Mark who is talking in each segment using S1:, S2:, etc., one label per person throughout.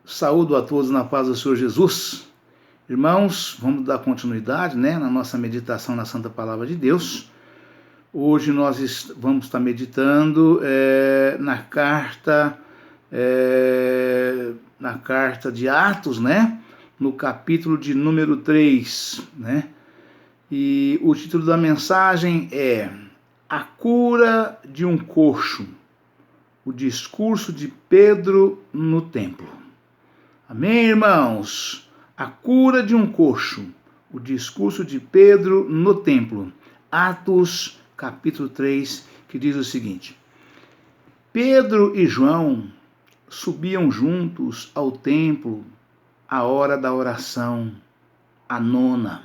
S1: Saúdo a todos na paz do Senhor Jesus. Irmãos, vamos dar continuidade, na nossa meditação na Santa Palavra de Deus. Hoje nós vamos estar meditando na carta de Atos, no capítulo de número 3, E o título da mensagem é A Cura de um Coxo, o discurso de Pedro no templo. Amém, irmãos? A cura de um coxo, o discurso de Pedro no templo. Atos, capítulo 3, que diz o seguinte: Pedro e João subiam juntos ao templo à hora da oração, a nona.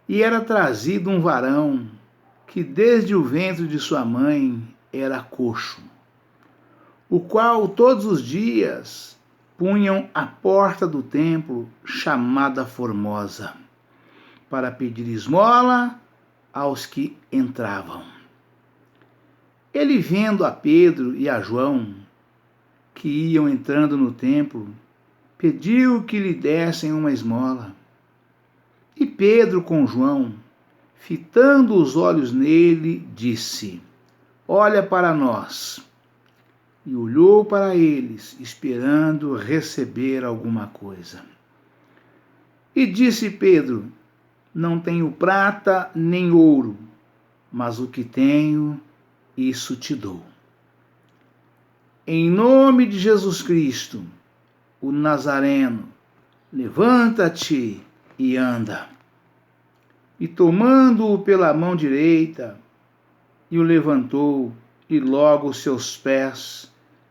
S1: E era trazido um varão que desde o ventre de sua mãe era coxo, o qual todos os dias punham à porta do templo, chamada Formosa, para pedir esmola aos que entravam. Ele, vendo a Pedro e a João, que iam entrando no templo, pediu que lhe dessem uma esmola. E Pedro, com João, fitando os olhos nele, disse: Olha para nós. E olhou para eles, esperando receber alguma coisa. E disse Pedro: Não tenho prata nem ouro, mas o que tenho, isso te dou. Em nome de Jesus Cristo, o Nazareno, levanta-te e anda. E tomando-o pela mão direita, e o levantou, e logo seus pés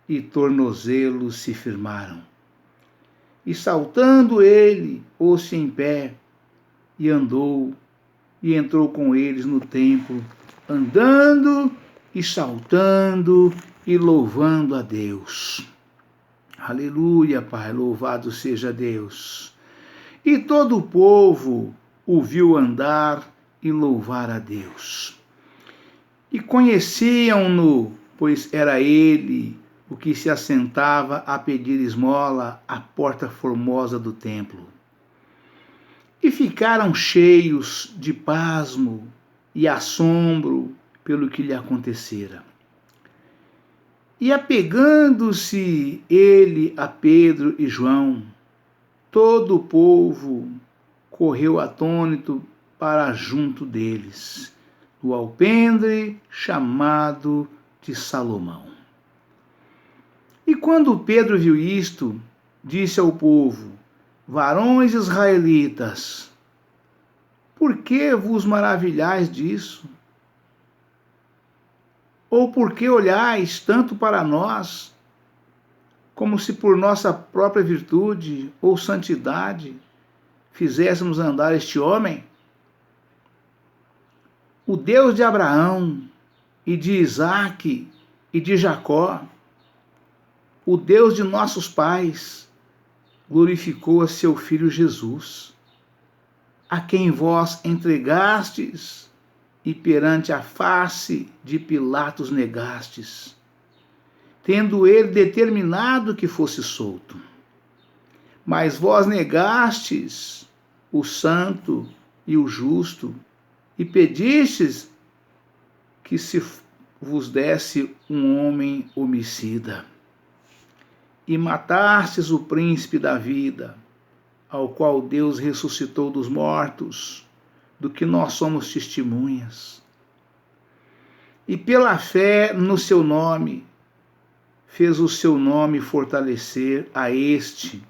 S1: e tornozelos se firmaram. E saltando ele, pôs-se em pé, e andou, e entrou com eles no templo, andando e saltando e louvando a Deus. Aleluia, Pai, louvado seja Deus. E todo o povo o viu andar e louvar a Deus. E conheciam-no, pois era ele o que se assentava a pedir esmola à porta formosa do templo. E ficaram cheios de pasmo e assombro pelo que lhe acontecera. E apegando-se ele a Pedro e João, todo o povo correu atônito para junto deles, do alpendre chamado de Salomão. E quando Pedro viu isto, disse ao povo: Varões israelitas, por que vos maravilhais disso? Ou por que olhais tanto para nós, como se por nossa própria virtude ou santidade fizéssemos andar este homem? O Deus de Abraão, e de Isaque, e de Jacó, o Deus de nossos pais, glorificou a seu Filho Jesus, a quem vós entregastes e perante a face de Pilatos negastes, tendo ele determinado que fosse solto. Mas vós negastes o santo e o justo, e pedistes que se vos desse um homem homicida. E matastes o príncipe da vida, ao qual Deus ressuscitou dos mortos, do que nós somos testemunhas. E pela fé no seu nome, fez o seu nome fortalecer a este,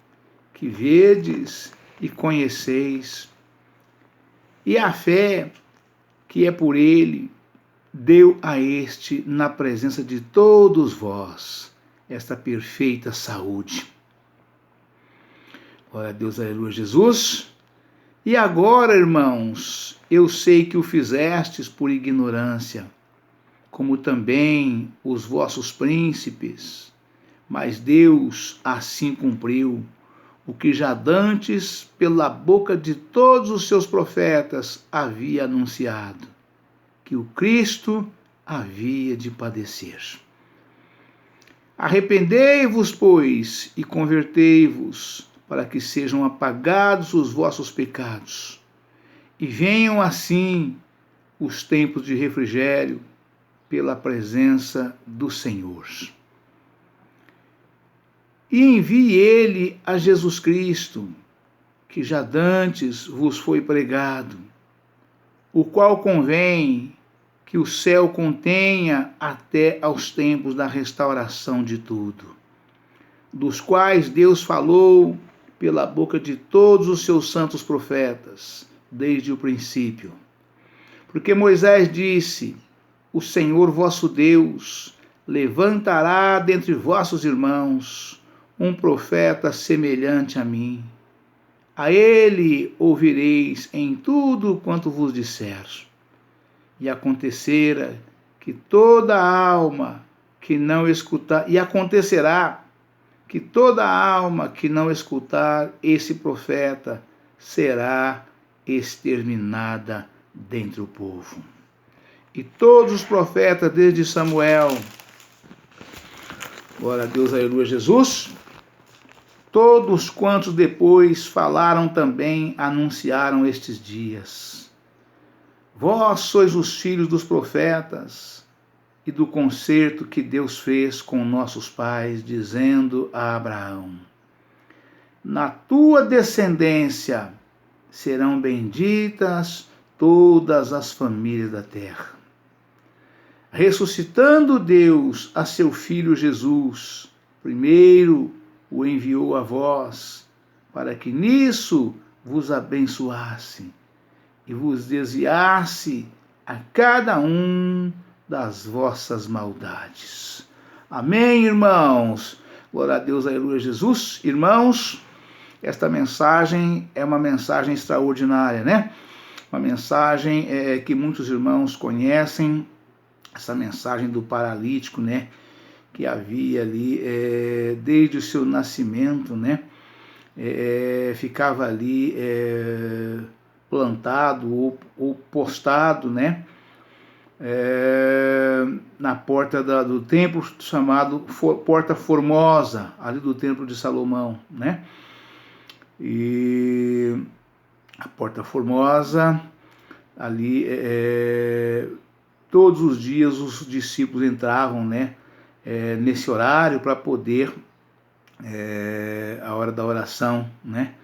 S1: que vedes e conheceis. E a fé, que é por ele, deu a este, na presença de todos vós, esta perfeita saúde. Glória a Deus, aleluia, Jesus. E agora, irmãos, eu sei que o fizestes por ignorância, como também os vossos príncipes, mas Deus assim cumpriu o que já dantes pela boca de todos os seus profetas havia anunciado, que o Cristo havia de padecer. Arrependei-vos, pois, e convertei-vos, para que sejam apagados os vossos pecados, e venham assim os tempos de refrigério pela presença do Senhor. E envie ele a Jesus Cristo, que já dantes vos foi pregado, o qual convém que o céu contenha até aos tempos da restauração de tudo, dos quais Deus falou pela boca de todos os seus santos profetas, desde o princípio. Porque Moisés disse: o Senhor vosso Deus levantará dentre vossos irmãos um profeta semelhante a mim. A ele ouvireis em tudo quanto vos disser. E acontecerá que toda alma que não escutar, esse profeta será exterminada dentre o povo. E todos os profetas, desde Samuel, glória a Deus, aleluia, Jesus, todos quantos depois falaram também, anunciaram estes dias. Vós sois os filhos dos profetas e do concerto que Deus fez com nossos pais, dizendo a Abraão: na tua descendência serão benditas todas as famílias da terra. Ressuscitando Deus a seu Filho Jesus, primeiro o enviou a vós, para que nisso vos abençoasse e vos desviasse a cada um das vossas maldades. Amém, irmãos? Glória a Deus, aleluia, Jesus. Irmãos, esta mensagem é uma mensagem extraordinária, né? Uma mensagem que muitos irmãos conhecem, essa mensagem do paralítico, né? Que havia ali desde o seu nascimento, né? Ficava ali plantado ou postado, né? Na porta do templo chamado Porta Formosa, ali do templo de Salomão, né? E a Porta Formosa, ali todos os dias os discípulos entravam, né? Nesse horário para poder a hora da oração, né?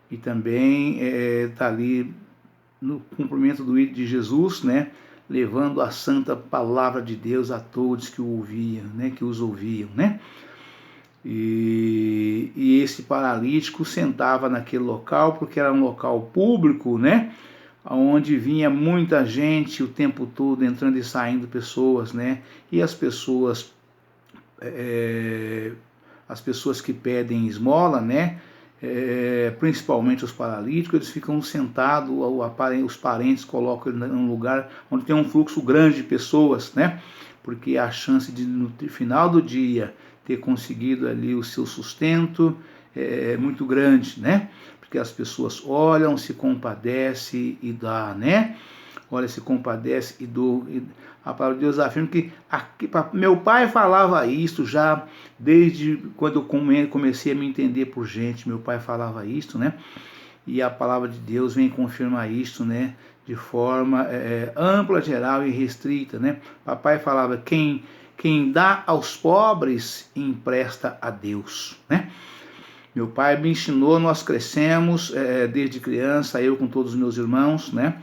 S1: E também tá ali no cumprimento do ídolo de Jesus, né? Levando a santa palavra de Deus a todos que o ouviam, né? Que os ouviam, né? E esse paralítico sentava naquele local, porque era um local público, né? Onde vinha muita gente o tempo todo, entrando e saindo pessoas, né? E as pessoas que pedem esmola, né? Principalmente os paralíticos, eles ficam sentados, os parentes colocam ele num lugar onde tem um fluxo grande de pessoas, né? Porque a chance de no final do dia ter conseguido ali o seu sustento é muito grande, né? Porque as pessoas olham, se compadecem e dá, né? Olha, se compadece e dou. A palavra de Deus afirma que meu pai falava isso já desde quando eu comecei a me entender por gente. Meu pai falava isso, né? E a palavra de Deus vem confirmar isso, né? De forma ampla, geral e restrita, né? Papai falava: quem dá aos pobres empresta a Deus, né? Meu pai me ensinou, nós crescemos desde criança, eu com todos os meus irmãos, né?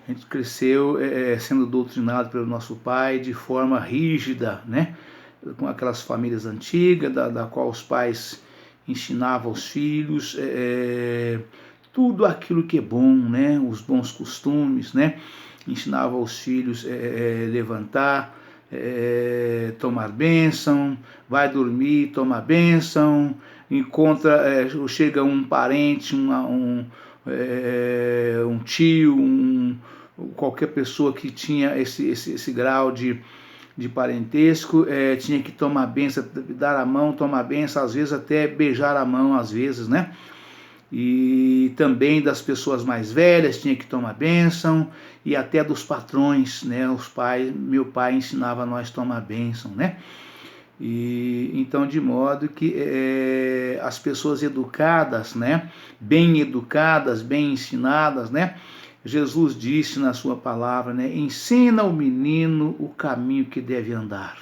S1: A gente cresceu sendo doutrinado pelo nosso pai de forma rígida, né? Com aquelas famílias antigas, da qual os pais ensinavam aos filhos tudo aquilo que é bom, né? Os bons costumes, né? Ensinavam aos filhos levantar, tomar bênção, vai dormir, toma bênção, chega um parente, um tio, qualquer pessoa que tinha esse grau de parentesco, tinha que tomar bênção, dar a mão, tomar bênção, às vezes até beijar a mão, às vezes, né? E também das pessoas mais velhas tinha que tomar bênção, e até dos patrões, né? Meu pai ensinava a nós tomar bênção, né? E então, de modo que as pessoas educadas, né, bem educadas, bem ensinadas, né, Jesus disse na sua palavra, né, ensina ao menino o caminho que deve andar,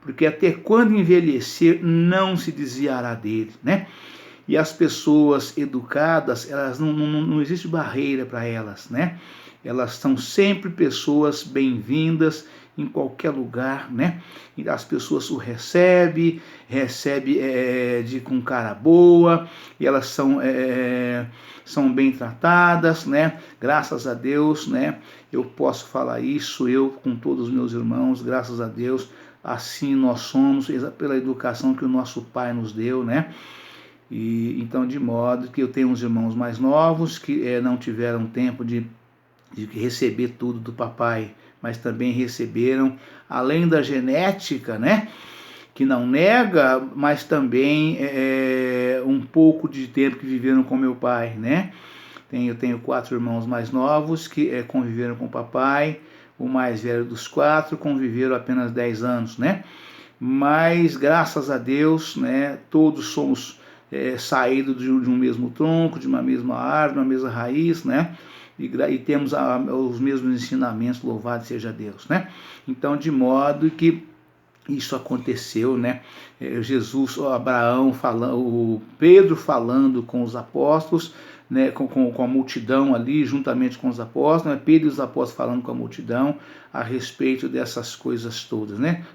S1: porque até quando envelhecer não se desviará dele, né? E as pessoas educadas, elas não existe barreira para elas, né? Elas são sempre pessoas bem-vindas em qualquer lugar, né? E as pessoas o recebem com cara boa, e elas são bem tratadas, né? Graças a Deus, né? Eu posso falar isso, eu com todos os meus irmãos, graças a Deus, assim nós somos, pela educação que o nosso Pai nos deu, né? E então, de modo que eu tenho uns irmãos mais novos que não tiveram tempo de receber tudo do papai, mas também receberam, além da genética, né, que não nega, mas também um pouco de tempo que viveram com meu pai, né? Eu tenho 4 irmãos mais novos que conviveram com o papai, o mais velho dos 4 conviveram apenas 10 anos, né? Mas, graças a Deus, né, todos somos saídos de um mesmo tronco, de uma mesma árvore, uma mesma raiz, né? E temos os mesmos ensinamentos, louvado seja Deus, né? Então, de modo que isso aconteceu, né? Jesus, Abraão falando, o Pedro falando com os apóstolos, né? Com a multidão ali, juntamente com os apóstolos, né? Pedro e os apóstolos falando com a multidão a respeito dessas coisas todas, né?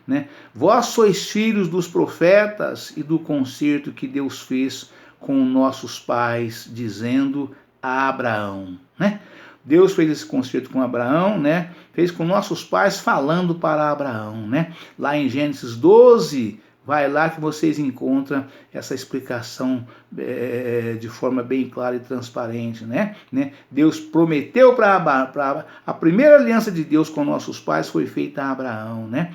S1: Vós sois filhos dos profetas e do concerto que Deus fez com nossos pais, dizendo a Abraão, né? Deus fez esse concerto com Abraão, né? Fez com nossos pais falando para Abraão, né? Lá em Gênesis 12, vai lá que vocês encontram essa explicação de forma bem clara e transparente, né? Deus prometeu para a primeira aliança de Deus com nossos pais foi feita a Abraão, né?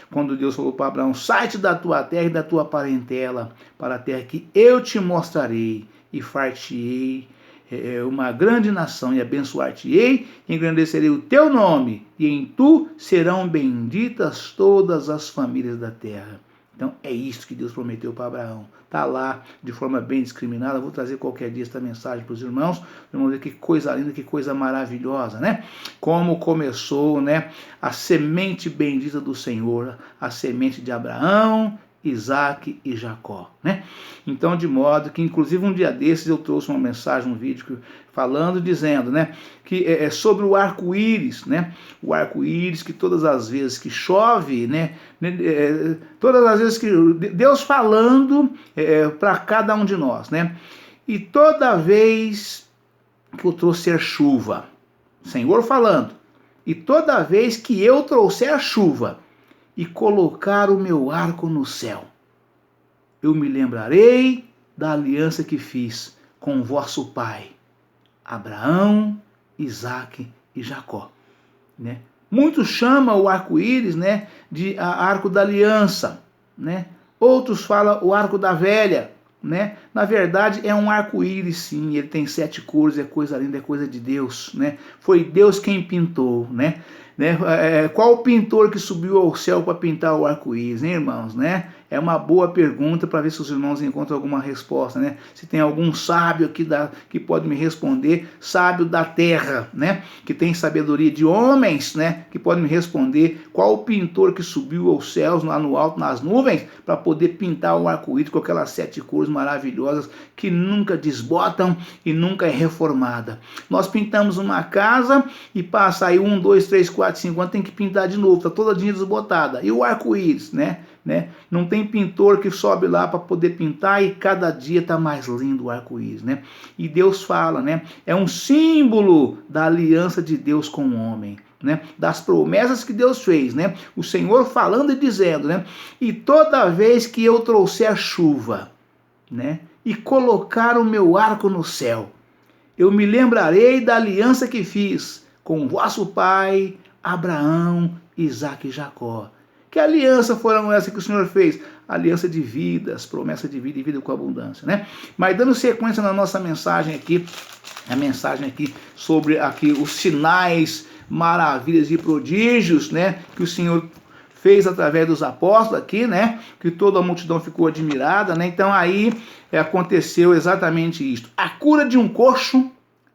S1: Quando Deus falou para Abraão, sai-te da tua terra e da tua parentela para a terra que eu te mostrarei e far-te-ei uma grande nação e abençoar-te-ei, engrandecerei o teu nome e em tu serão benditas todas as famílias da terra. Então é isso que Deus prometeu para Abraão. Está lá de forma bem discriminada. Vou trazer qualquer dia esta mensagem para os irmãos. Vamos ver que coisa linda, que coisa maravilhosa, né? Como começou, né? A semente bendita do Senhor, a semente de Abraão, Isaac e Jacó, né? Então, de modo que, inclusive, um dia desses eu trouxe uma mensagem, um vídeo falando, dizendo, né, que é sobre o arco-íris, né? O arco-íris que todas as vezes que chove, né, todas as vezes que Deus falando para cada um de nós, né? E toda vez que eu trouxer chuva, Senhor falando, e toda vez que eu trouxer chuva, e colocar o meu arco no céu, eu me lembrarei da aliança que fiz com vosso pai, Abraão, Isaque e Jacó, né? Muitos chamam o arco-íris, né, de arco da aliança, né? Outros falam o arco da velha, né? Na verdade é um arco-íris, sim, ele tem 7 cores, é coisa linda, é coisa de Deus, né? Foi Deus quem pintou, né? Qual o pintor que subiu ao céu para pintar o arco-íris, hein, irmãos, né? É uma boa pergunta para ver se os irmãos encontram alguma resposta, né? Se tem algum sábio aqui que pode me responder, sábio da terra, né? Que tem sabedoria de homens, né? Que pode me responder qual o pintor que subiu aos céus, lá no alto, nas nuvens, para poder pintar o arco-íris com aquelas 7 cores maravilhosas que nunca desbotam e nunca é reformada. Nós pintamos uma casa e passa aí 1, 2, 3, 4, 5 anos, tem que pintar de novo, tá todinha desbotada. E o arco-íris, né? Não tem pintor que sobe lá para poder pintar e cada dia está mais lindo o arco-íris, né? E Deus fala, né? É um símbolo da aliança de Deus com o homem, né? Das promessas que Deus fez, né? O Senhor falando e dizendo, né? E toda vez que eu trouxer chuva, né? E colocar o meu arco no céu, eu me lembrarei da aliança que fiz com vosso pai, Abraão, Isaque e Jacó. Que aliança foram essa que o Senhor fez? Aliança de vidas, promessa de vida e vida com abundância, né? Mas dando sequência na nossa mensagem aqui, a mensagem aqui sobre aqui os sinais, maravilhas e prodígios, né? Que o Senhor fez através dos apóstolos aqui, né? Que toda a multidão ficou admirada, né? Então aí aconteceu exatamente isto. A cura de um coxo,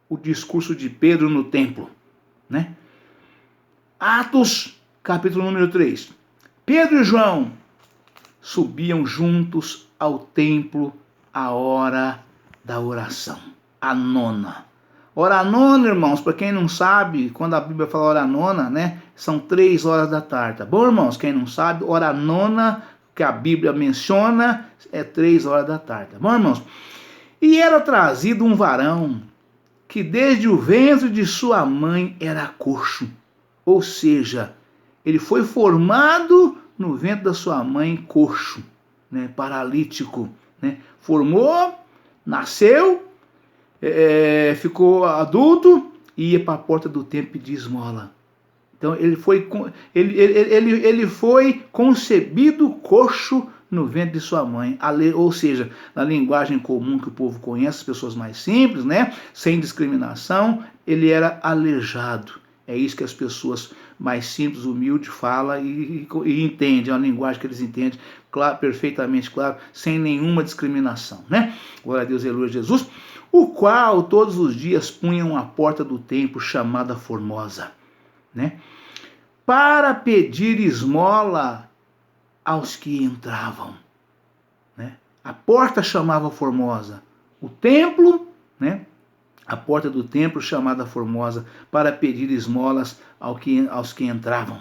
S1: o discurso de Pedro no templo, né? Atos, capítulo número 3. Pedro e João subiam juntos ao templo à hora da oração, a nona. Hora nona, irmãos, para quem não sabe, quando a Bíblia fala hora nona, né, são 3 horas da tarde, tá bom, irmãos? Quem não sabe, hora nona, que a Bíblia menciona, é 3 horas da tarde, tá bom, irmãos? E era trazido um varão que desde o ventre de sua mãe era coxo, ou seja, ele foi formado no ventre da sua mãe coxo, né, paralítico, né? Formou, nasceu, ficou adulto e ia para a porta do templo pedir esmola. Então ele foi concebido coxo no ventre de sua mãe, ou seja, na linguagem comum que o povo conhece, as pessoas mais simples, né, sem discriminação, ele era aleijado. É isso que as pessoas mais simples, humildes, falam e entendem, é uma linguagem que eles entendem claro, perfeitamente claro, sem nenhuma discriminação, né? Glória a Deus, aleluia, Jesus. O qual todos os dias punham a porta do templo chamada Formosa, né? Para pedir esmola aos que entravam, né? A porta chamava Formosa, o templo, né? A porta do templo chamada Formosa, para pedir esmolas aos que entravam.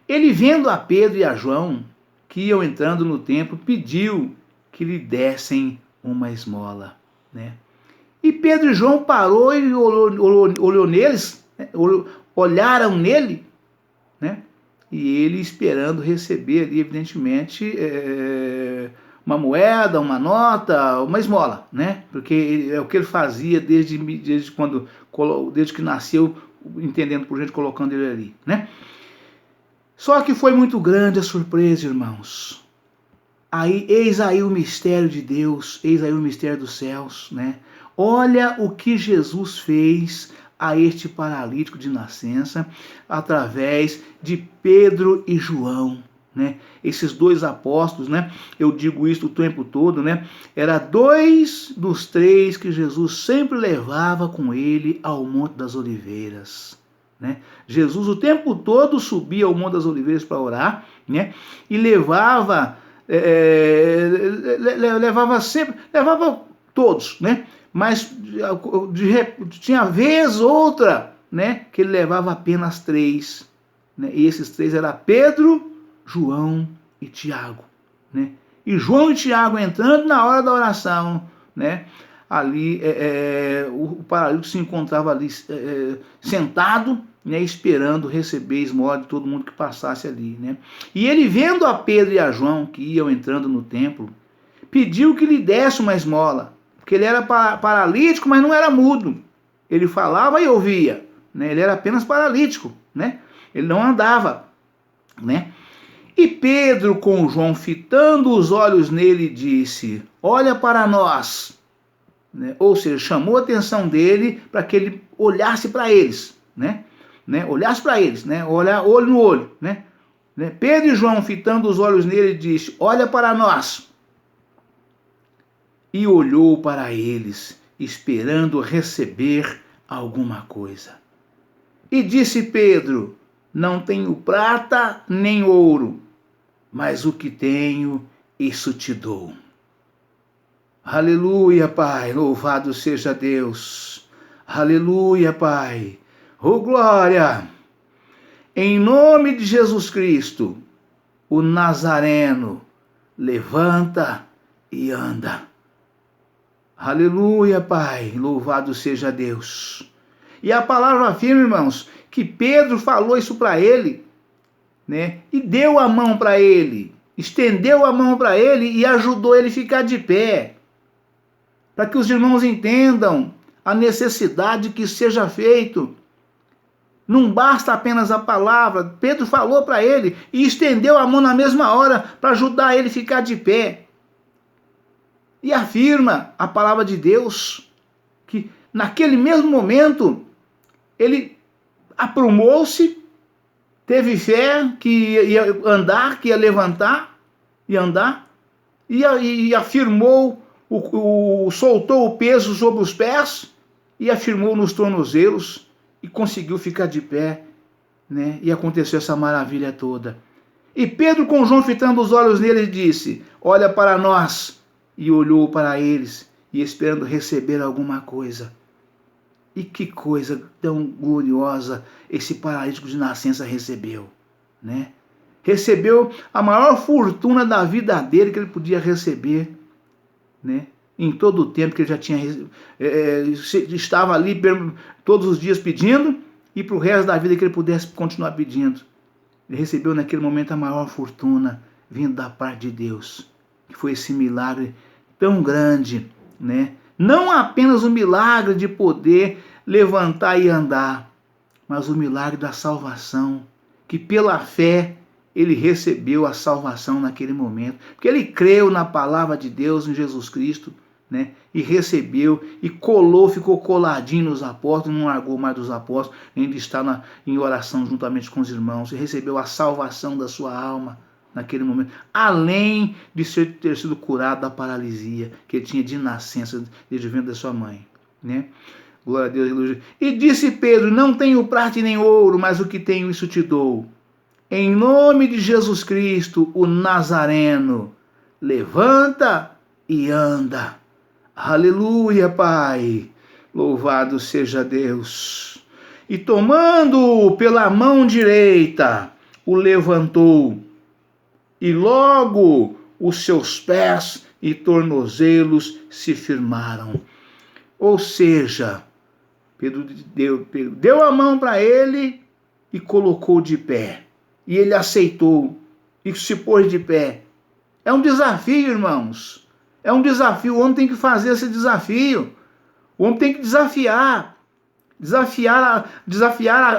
S1: Ele, vendo a Pedro e a João, que iam entrando no templo, pediu que lhe dessem uma esmola, né? E Pedro e João parou e olhou neles, né? Olharam nele, né? E ele esperando receber ali, evidentemente, uma moeda, uma nota, uma esmola, né? Porque é o que ele fazia desde que nasceu, entendendo por gente, colocando ele ali, né? Só que foi muito grande a surpresa, irmãos. Eis aí o mistério de Deus, eis aí o mistério dos céus, né? Olha o que Jesus fez a este paralítico de nascença através de Pedro e João, né? Esses 2 apóstolos, né? Eu digo isso o tempo todo, né? Era 2 dos 3 que Jesus sempre levava com ele ao Monte das Oliveiras, né? Jesus o tempo todo subia ao Monte das Oliveiras para orar, né? E levava todos, né? Mas tinha vez outra, né, que ele levava apenas 3, né? E esses 3 eram Pedro, João e Tiago, né? E João e Tiago entrando na hora da oração, né? Ali o paralítico se encontrava ali sentado, né, esperando receber esmola de todo mundo que passasse ali, né? E ele, vendo a Pedro e a João que iam entrando no templo, pediu que lhe desse uma esmola, porque ele era paralítico, mas não era mudo. Ele falava e ouvia, né? Ele era apenas paralítico, né? Ele não andava, né? E Pedro, com João, fitando os olhos nele, disse: olha para nós, né? Ou seja, chamou a atenção dele para que ele olhasse para eles, né? Olhasse para eles, né? Olhar olho no olho, né? Pedro e João, fitando os olhos nele, disse: olha para nós. E olhou para eles, esperando receber alguma coisa. E disse Pedro: não tenho prata nem ouro, mas o que tenho, isso te dou. Aleluia, Pai, louvado seja Deus. Aleluia, Pai. Oh, glória! Em nome de Jesus Cristo, o Nazareno, levanta e anda. Aleluia, Pai, louvado seja Deus. E a palavra afirma, irmãos, que Pedro falou isso para ele, né? E deu a mão para ele, estendeu a mão para ele e ajudou ele a ficar de pé. Para que os irmãos entendam a necessidade que seja feito. Não basta apenas a palavra. Pedro falou para ele e estendeu a mão na mesma hora para ajudar ele a ficar de pé. E afirma a palavra de Deus que naquele mesmo momento ele aprumou-se, teve fé que ia andar, que ia levantar e andar, e afirmou, soltou o peso sobre os pés e afirmou nos tornozelos e conseguiu ficar de pé, né? E aconteceu essa maravilha toda. E Pedro, com João fitando os olhos nele, disse: olha para nós. E olhou para eles, e esperando receber alguma coisa. E que coisa tão gloriosa esse paralítico de nascença recebeu, né? Recebeu a maior fortuna da vida dele que ele podia receber, né? Em todo o tempo que ele já tinha estava ali todos os dias pedindo, e para o resto da vida que ele pudesse continuar pedindo. Ele recebeu naquele momento a maior fortuna vindo da parte de Deus, que foi esse milagre tão grande, né? Não apenas o milagre de poder levantar e andar, mas o milagre da salvação, que pela fé ele recebeu a salvação naquele momento, porque ele creu na palavra de Deus, em Jesus Cristo, né? E recebeu, e ficou coladinho nos apóstolos, não largou mais dos apóstolos, ainda está em oração juntamente com os irmãos, e recebeu a salvação da sua alma naquele momento, além de ter sido curado da paralisia que ele tinha de nascença, desde o ventre da sua mãe, né? Glória a Deus, aleluia. E disse Pedro: não tenho prata nem ouro, mas o que tenho isso te dou. Em nome de Jesus Cristo, o Nazareno, levanta e anda. Aleluia, Pai. Louvado seja Deus. E tomando-o pela mão direita, o levantou, e logo os seus pés e tornozelos se firmaram. Ou seja, Pedro deu a mão para ele e colocou de pé. E ele aceitou e se pôs de pé. É um desafio, irmãos. É um desafio. O homem tem que fazer esse desafio. O homem tem que desafiar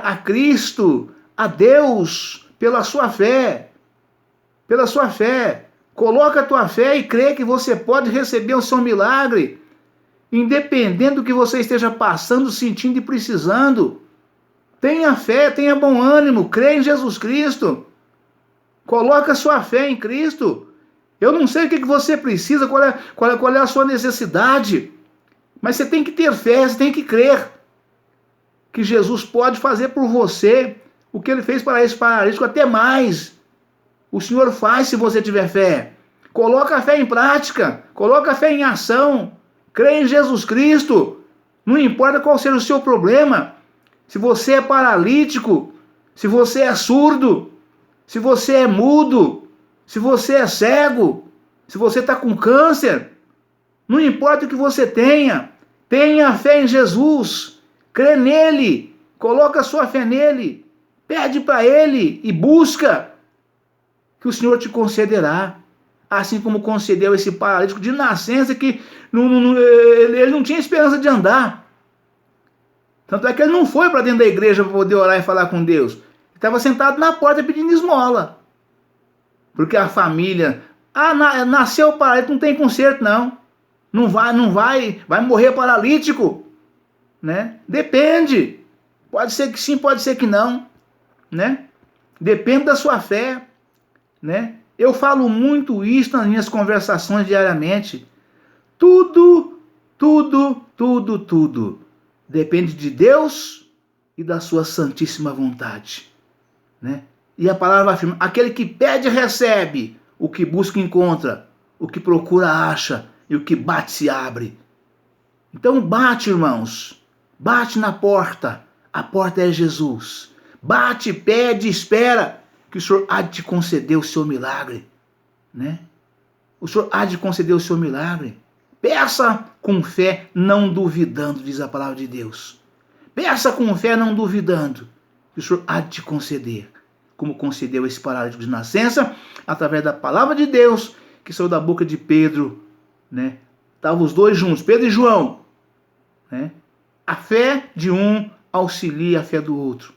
S1: a Cristo, a Deus, pela sua fé. Pela sua fé. Coloca a tua fé e crê que você pode receber o seu milagre, independente do que você esteja passando, sentindo e precisando. Tenha fé, tenha bom ânimo, crê em Jesus Cristo. Coloca a sua fé em Cristo. Eu não sei o que você precisa, qual é a sua necessidade, mas você tem que ter fé, você tem que crer que Jesus pode fazer por você o que ele fez para esse paralítico, até mais. O Senhor faz se você tiver fé. Coloca a fé em prática, coloca a fé em ação. Crê em Jesus Cristo. Não importa qual seja o seu problema. Se você é paralítico, se você é surdo, se você é mudo, se você é cego, se você está com câncer, não importa o que você tenha fé em Jesus, crê nele, coloca a sua fé nele, pede para ele e busca, que o Senhor te concederá, assim como concedeu esse paralítico de nascença que ele não tinha esperança de andar. Tanto é que ele não foi para dentro da igreja para poder orar e falar com Deus. Ele estava sentado na porta pedindo esmola. Porque a família, nasceu paralítico, não tem conserto não. Vai morrer paralítico, né? Depende. Pode ser que sim, pode ser que não, né? Depende da sua fé, né? Eu falo muito isso nas minhas conversações diariamente. Tudo depende de Deus e da sua santíssima vontade, né? E a palavra afirma: aquele que pede recebe, o que busca encontra, o que procura acha, e o que bate se abre. Então bate, irmãos, bate na porta, a porta é Jesus. Bate, pede, espera, que o Senhor há de te conceder o seu milagre, né? O Senhor há de conceder o seu milagre. Peça com fé, não duvidando, diz a palavra de Deus. Peça com fé, não duvidando, que o Senhor há de te conceder, como concedeu esse paralítico de nascença, através da palavra de Deus, que saiu da boca de Pedro, né? Estavam os dois juntos, Pedro e João, né? A fé de um auxilia a fé do outro,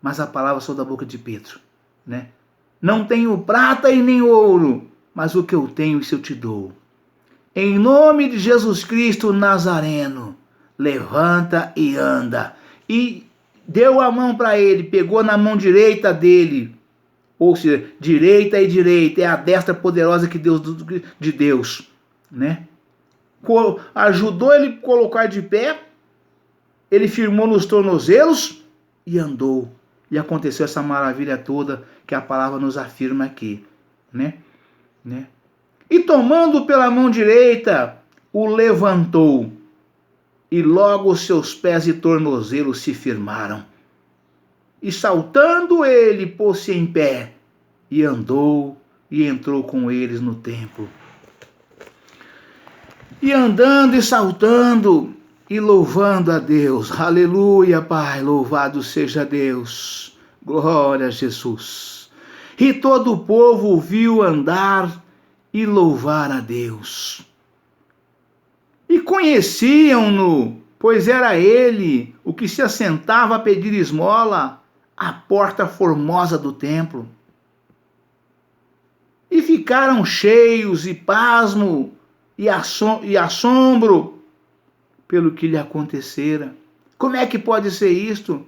S1: mas a palavra saiu da boca de Pedro, né? Não tenho prata e nem ouro, mas o que eu tenho, isso eu te dou. Em nome de Jesus Cristo Nazareno, levanta e anda. E deu a mão para ele, pegou na mão direita dele, ou seja, direita e direita, é a destra poderosa de Deus, né? Ajudou ele a colocar de pé, ele firmou nos tornozelos e andou. E aconteceu essa maravilha toda que a palavra nos afirma aqui, né? E tomando pela mão direita, o levantou, e logo os seus pés e tornozelos se firmaram. E saltando ele, pôs-se em pé, e andou, e entrou com eles no templo. E andando e saltando, e louvando a Deus. Aleluia, Pai, louvado seja Deus. Glória a Jesus. E todo o povo o viu andar e louvar a Deus. E conheciam-no, pois era ele o que se assentava a pedir esmola à porta formosa do templo. E ficaram cheios de pasmo e assombro pelo que lhe acontecera. Como é que pode ser isto?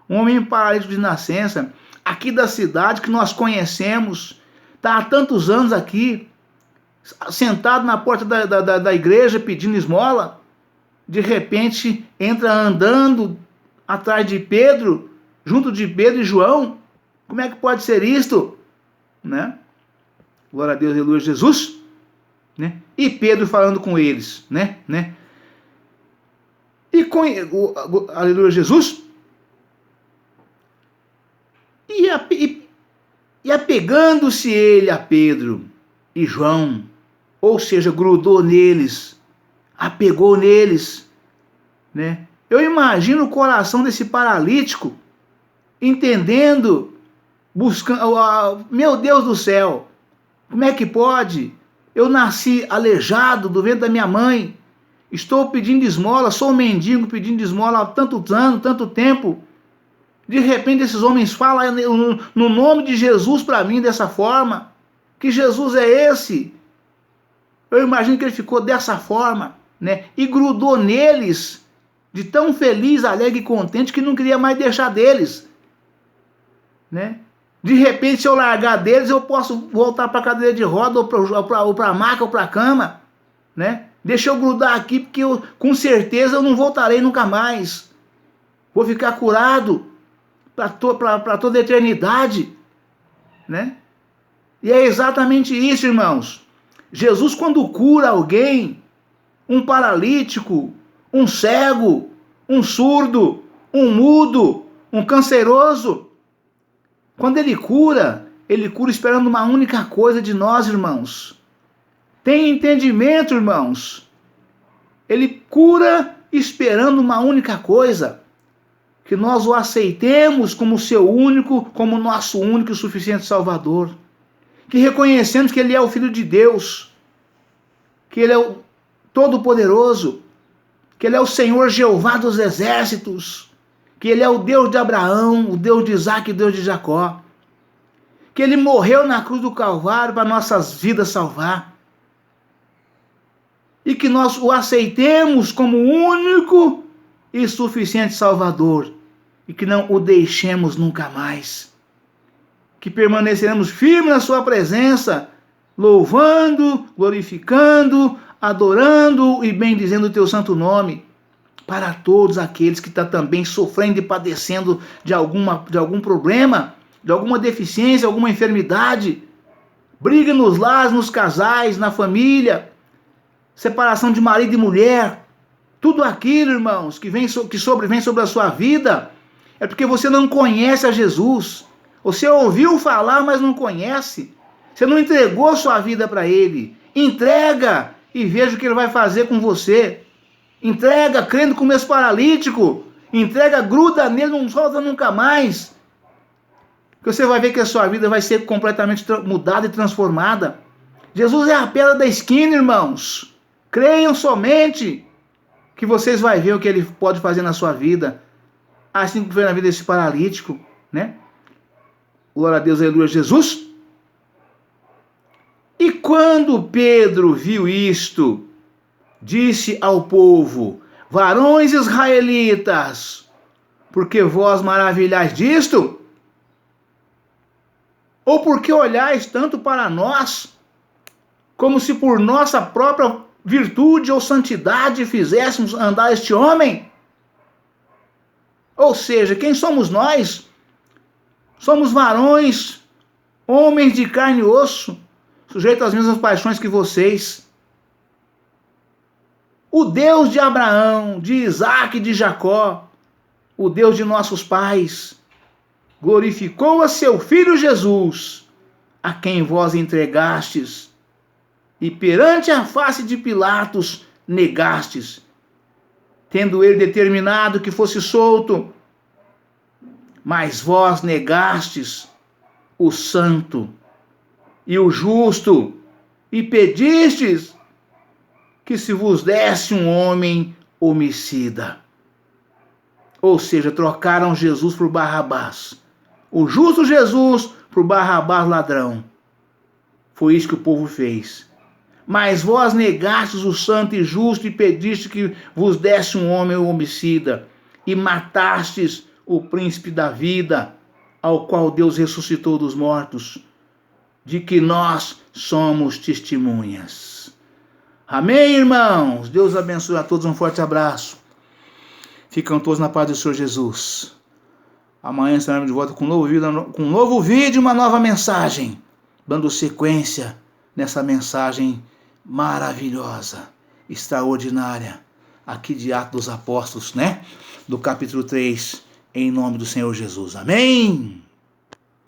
S1: Um homem paralítico de nascença, aqui da cidade que nós conhecemos, está há tantos anos aqui, sentado na porta da igreja pedindo esmola, de repente entra andando atrás de Pedro, junto de Pedro e João. Como é que pode ser isto? Né? Glória a Deus, aleluia, Jesus. Né? E Pedro falando com eles, né? Aleluia, Jesus. E apegando-se ele a Pedro e João, ou seja, grudou neles, apegou neles, né? Eu imagino o coração desse paralítico, entendendo, buscando, meu Deus do céu, como é que pode? Eu nasci aleijado do ventre da minha mãe, estou pedindo esmola, sou um mendigo pedindo esmola há tantos anos, tanto tempo. De repente esses homens falam no nome de Jesus para mim dessa forma. Que Jesus é esse? Eu imagino que ele ficou dessa forma, né? E grudou neles, de tão feliz, alegre e contente, que não queria mais deixar deles, né? De repente, se eu largar deles, eu posso voltar para a cadeira de roda, ou para a maca, ou para a cama, né? Deixa eu grudar aqui, porque com certeza eu não voltarei nunca mais. Vou ficar curado para toda a eternidade, né? E é exatamente isso, irmãos. Jesus, quando cura alguém, um paralítico, um cego, um surdo, um mudo, um canceroso, quando ele cura esperando uma única coisa de nós, irmãos. Tem entendimento, irmãos? Ele cura esperando uma única coisa, que nós o aceitemos como seu único, como nosso único e suficiente Salvador. Que reconhecemos que ele é o Filho de Deus, que ele é o Todo-Poderoso, que ele é o Senhor Jeová dos Exércitos, que ele é o Deus de Abraão, o Deus de Isaac e o Deus de Jacó, que ele morreu na cruz do Calvário para nossas vidas salvar, e que nós o aceitemos como único e suficiente Salvador, e que não o deixemos nunca mais, que permaneceremos firmes na sua presença, louvando, glorificando, adorando e bendizendo o teu santo nome, para todos aqueles que estão também sofrendo e padecendo de algum problema, de alguma deficiência, alguma enfermidade, briga nos lares, nos casais, na família, separação de marido e mulher, tudo aquilo, irmãos, que sobrevém sobre a sua vida, é porque você não conhece a Jesus. Você ouviu falar, mas não conhece. Você não entregou sua vida para ele. Entrega e veja o que ele vai fazer com você. Entrega, crendo como esse paralítico. Entrega, gruda nele, não solta nunca mais. Que você vai ver que a sua vida vai ser completamente mudada e transformada. Jesus é a pedra da esquina, irmãos. Creiam somente que vocês vão ver o que ele pode fazer na sua vida. Assim como foi na vida desse paralítico, né? Glória a Deus, aleluia, Jesus. E quando Pedro viu isto, disse ao povo: varões israelitas, porque vós maravilhais disto? Ou porque olhais tanto para nós, como se por nossa própria virtude ou santidade fizéssemos andar este homem? Ou seja, quem somos nós? Somos varões, homens de carne e osso, sujeitos às mesmas paixões que vocês. O Deus de Abraão, de Isaac e de Jacó, o Deus de nossos pais, glorificou a seu Filho Jesus, a quem vós entregastes, e perante a face de Pilatos negastes, tendo ele determinado que fosse solto, mas vós negastes o santo e o justo, e pedistes que se vos desse um homem homicida. Ou seja, trocaram Jesus por Barrabás. O justo Jesus por Barrabás ladrão. Foi isso que o povo fez. Mas vós negastes o santo e justo e pediste que vos desse um homem homicida, e matastes o príncipe da vida, ao qual Deus ressuscitou dos mortos, de que nós somos testemunhas. Amém, irmãos? Deus abençoe a todos, um forte abraço. Ficam todos na paz do Senhor Jesus. Amanhã estaremos de volta com um novo vídeo, uma nova mensagem, dando sequência nessa mensagem maravilhosa, extraordinária, aqui de Atos dos Apóstolos, né? Do capítulo 3, em nome do Senhor Jesus. Amém?